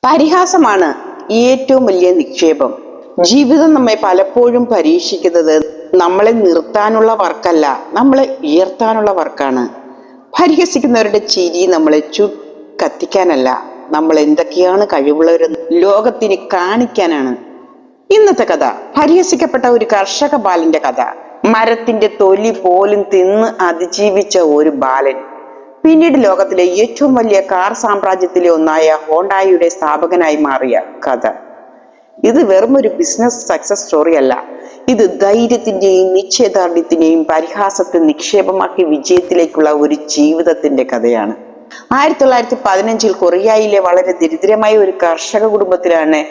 പരിഹാസമാണ് ഏറ്റവും വലിയ നിക്ഷേപം. ജീവിതം നമ്മെ പലപ്പോഴും പരീക്ഷിക്കുന്നത് നമ്മളെ നിർത്താനുള്ള വർക്കല്ല, നമ്മളെ ഉയർത്താനുള്ള വർക്കാണ്. പരിഹസിക്കുന്നവരുടെ ചിരി നമ്മളെ കത്തിക്കാനല്ല, നമ്മൾ എന്തൊക്കെയാണ് കഴിവുള്ളവരെന്ന് ലോകത്തിന് കാണിക്കാനാണ്. ഇന്നത്തെ കഥ പരിഹസിക്കപ്പെട്ട ഒരു കർഷക ബാലന്റെ കഥ. മരത്തിന്റെ തൊലി പോലും തിന്ന് അതിജീവിച്ച ഒരു ബാലൻ പിന്നീട് ലോകത്തിലെ ഏറ്റവും വലിയ കാർ സാമ്രാജ്യത്തിലെ ഒന്നായ ഹോണ്ടായുടെ സ്ഥാപകനായി മാറിയ കഥ. ഇത് വെറും ഒരു ബിസിനസ് സക്സസ് സ്റ്റോറി അല്ല, ഇത് ധൈര്യത്തിന്റെയും നിശ്ചയദാർഢ്യത്തിന്റെയും പരിഹാസത്തെ നിക്ഷേപമാക്കി വിജയത്തിലേക്കുള്ള ഒരു ജീവിതത്തിന്റെ കഥയാണ്. 1915 കൊറിയയിലെ വളരെ ദരിദ്രമായ ഒരു കർഷക കുടുംബത്തിലാണ്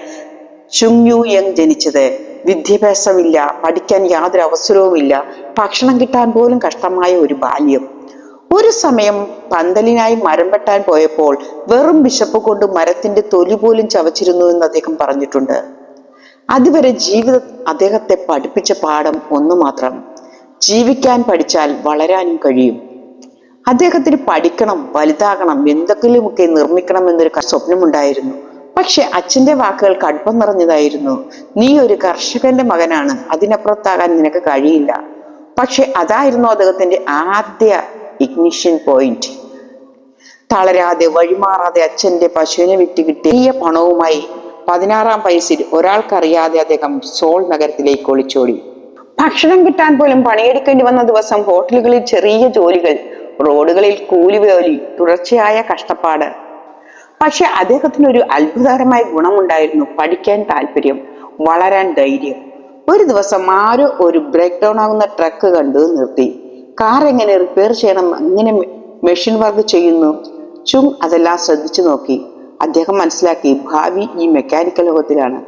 ചുങ് യു യങ് ജനിച്ചത്. വിദ്യാഭ്യാസമില്ല, പഠിക്കാൻ യാതൊരു അവസരവുമില്ല, ഭക്ഷണം കിട്ടാൻ പോലും കഷ്ടമായ ഒരു ബാല്യം. ഒരു സമയം പന്തലിനായി മരം വെട്ടാൻ പോയപ്പോൾ വെറും വിശപ്പ് കൊണ്ട് മരത്തിന്റെ തൊലി പോലും ചവച്ചിരുന്നു എന്ന് അദ്ദേഹം പറഞ്ഞിട്ടുണ്ട്. അതുവരെ ജീവിതം അദ്ദേഹത്തെ പഠിപ്പിച്ച പാഠം ഒന്നു മാത്രം: ജീവിക്കാൻ പഠിച്ചാൽ വളരാനും കഴിയും. അദ്ദേഹത്തിന് പഠിക്കണം, വലുതാകണം, എന്തെങ്കിലുമൊക്കെ നിർമ്മിക്കണം എന്നൊരു സ്വപ്നമുണ്ടായിരുന്നു. പക്ഷെ അച്ഛന്റെ വാക്കുകൾ കടുപ്പം നിറഞ്ഞതായിരുന്നു. നീ ഒരു കർഷകന്റെ മകനാണ്, അതിനപ്പുറത്താകാൻ നിനക്ക് കഴിയില്ല. പക്ഷെ അതായിരുന്നു അദ്ദേഹത്തിന്റെ ആദ്യ ഇഗ്നിഷൻ പോയിന്റ്. തളരാതെ വഴിമാറാതെ അച്ഛന്റെ പശുവിനെ വിറ്റ് കിട്ടിയ പണവുമായി 16-ാം വയസ്സിൽ ഒരാൾക്കറിയാതെ അദ്ദേഹം സോൾ നഗരത്തിലേക്ക് ഒളിച്ചോടി. ഭക്ഷണം കിട്ടാൻ പോലും പണിയെടുക്കേണ്ടി വന്ന ദിവസം, ഹോട്ടലുകളിൽ ചെറിയ ജോലികൾ, റോഡുകളിൽ കൂലിവേലി, തുടർച്ചയായ കഷ്ടപ്പാട്. പക്ഷെ അദ്ദേഹത്തിന് ഒരു അത്ഭുതകരമായ ഗുണമുണ്ടായിരുന്നു: പഠിക്കാൻ താല്പര്യം, വളരാൻ ധൈര്യം. ഒരു ദിവസം ആരോ ഒരു ബ്രേക്ക് ഡൗൺ ആകുന്ന ട്രക്ക് കണ്ടു നിർത്തി. കാർ എങ്ങനെ റിപ്പയർ ചെയ്യണം, എങ്ങനെ മെഷീൻ വർക്ക് ചെയ്യുന്നു, ചുങ് അതെല്ലാം ശ്രദ്ധിച്ചു നോക്കി. അദ്ദേഹം മനസ്സിലാക്കി, ഭാവി ഈ മെക്കാനിക്കൽ ലോകത്തിലാണ്.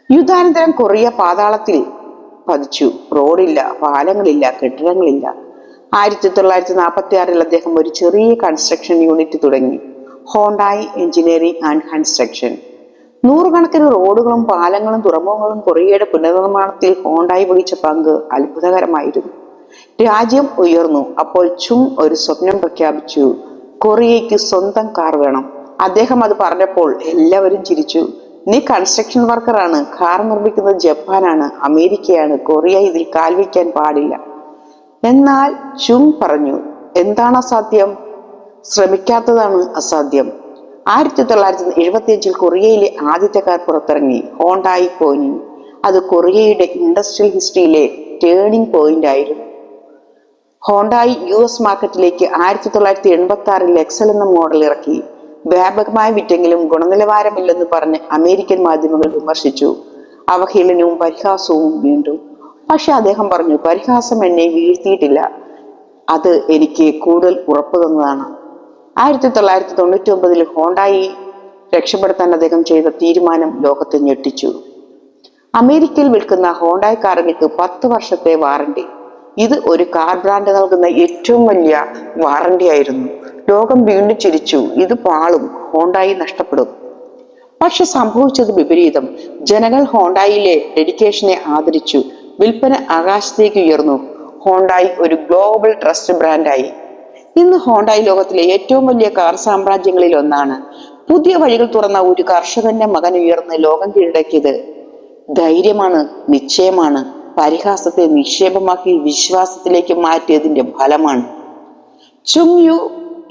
യുദ്ധാനന്തരം കൊറിയ പാതാളത്തിൽ പതിച്ചു. റോഡില്ല, പാലങ്ങളില്ല, കെട്ടിടങ്ങളില്ല. 1946 അദ്ദേഹം ഒരു ചെറിയ കൺസ്ട്രക്ഷൻ യൂണിറ്റ് തുടങ്ങി, ഹോണ്ടായി എഞ്ചിനീയറിംഗ് ആൻഡ് കൺസ്ട്രക്ഷൻ. നൂറുകണക്കിന് റോഡുകളും പാലങ്ങളും തുറമുഖങ്ങളും കൊറിയയുടെ പുനർനിർമ്മാണത്തിൽ ഹോണ്ടായി വഹിച്ച പങ്ക് അത്ഭുതകരമായിരുന്നു. രാജ്യം ഉയർന്നു. അപ്പോൾ ചുങ് ഒരു സ്വപ്നം പ്രഖ്യാപിച്ചു: കൊറിയയ്ക്ക് സ്വന്തം കാർ വേണം. അദ്ദേഹം അത് പറഞ്ഞപ്പോൾ എല്ലാവരും ചിരിച്ചു. നീ കൺസ്ട്രക്ഷൻ വർക്കറാണ്, കാർ നിർമ്മിക്കുന്നത് ജപ്പാനാണ്, അമേരിക്കയാണ്, കൊറിയ ഇതിൽ കാൽവയ്ക്കാൻ പാടില്ല. എന്നാൽ ചുങ് പറഞ്ഞു, എന്താണ് അസാധ്യം? ശ്രമിക്കാത്തതാണ് അസാധ്യം. 1975 കൊറിയയിലെ ആദ്യത്തെ കാർ പുറത്തിറങ്ങി, ഹോണ്ടായി പോനി. അത് കൊറിയയുടെ ഇൻഡസ്ട്രിയൽ ഹിസ്റ്ററിയിലെ ടേണിംഗ് പോയിന്റ് ആയിരുന്നു. ഹോണ്ടായി US മാർക്കറ്റിലേക്ക് 1986 എക്സൽ എന്ന മോഡൽ ഇറക്കി. വ്യാപകമായി വിറ്റെങ്കിലും ഗുണനിലവാരമില്ലെന്ന് പറഞ്ഞ് അമേരിക്കൻ മാധ്യമങ്ങൾ വിമർശിച്ചു. അവഹേളനവും പരിഹാസവും വീണ്ടും. പക്ഷെ അദ്ദേഹം പറഞ്ഞു, പരിഹാസം എന്നെ വീഴ്ത്തിയിട്ടില്ല, അത് എനിക്ക് കൂടുതൽ ഉറപ്പു തന്നതാണ്. 1999 ഹോണ്ടായി രക്ഷപ്പെടുത്താൻ അദ്ദേഹം ചെയ്ത തീരുമാനം ലോകത്തെ ഞെട്ടിച്ചു. അമേരിക്കയിൽ വിൽക്കുന്ന ഹോണ്ടായി കാറുകൾക്ക് 10 വർഷത്തെ വാറണ്ടി. ഇത് ഒരു കാർ ബ്രാൻഡ് നൽകുന്ന ഏറ്റവും വലിയ വാറണ്ടി ആയിരുന്നു. ലോകം വീണ്ടും ചിരിച്ചു. ഇത് പാളും, ഹോണ്ടായി നഷ്ടപ്പെടും. പക്ഷെ സംഭവിച്ചത് വിപരീതം. ജനങ്ങൾ ഹോണ്ടായിലെ ഡെഡിക്കേഷനെ ആദരിച്ചു. വിൽപ്പന ആകാശത്തേക്ക് ഉയർന്നു. ഹോണ്ടായി ഒരു ഗ്ലോബൽ ട്രസ്റ്റ് ബ്രാൻഡായി. ഇന്ന് ഹോണ്ടായി ലോകത്തിലെ ഏറ്റവും വലിയ കാർ സാമ്രാജ്യങ്ങളിൽ ഒന്നാണ്. പുതിയ വഴികൾ തുറന്ന ഒരു കർഷകന്റെ മകൻ ഉയർന്ന് ലോകം കീഴടക്കിയത് ധൈര്യമാണ്, നിശ്ചയമാണ്. പരിഹാസത്തെ നിക്ഷേപമാക്കി വിശ്വാസത്തിലേക്ക് മാറ്റിയതിന്റെ ഫലമാണ്. ചുങ് യു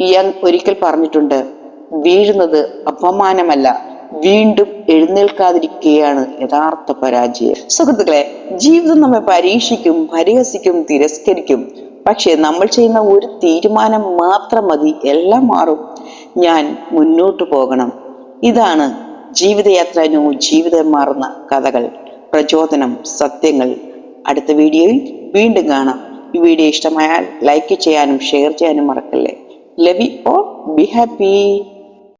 യങ് ഒരിക്കൽ പറഞ്ഞിട്ടുണ്ട്, വീഴുന്നത് അപമാനമല്ല, വീണ്ടും എഴുന്നേൽക്കാതിരിക്കുകയാണ് യഥാർത്ഥ പരാജയം. സുഹൃത്തുക്കളെ, ജീവിതം നമ്മെ പരീക്ഷിക്കും, പരിഹസിക്കും, തിരസ്കരിക്കും. പക്ഷെ നമ്മൾ ചെയ്യുന്ന ഒരു തീരുമാനം മാത്രം മതി, എല്ലാം മാറും. ഞാൻ മുന്നോട്ട് പോകണം. ഇതാണ് ജീവിതയാത്ര, ജീവിതം മാറുന്ന കഥകൾ, പ്രചോദനം, സത്യങ്ങൾ. അടുത്ത വീഡിയോയിൽ വീണ്ടും കാണാം. ഈ വീഡിയോ ഇഷ്ടമായാൽ ലൈക്ക് ചെയ്യാനും ഷെയർ ചെയ്യാനും മറക്കല്ലേ. Love you all, be happy.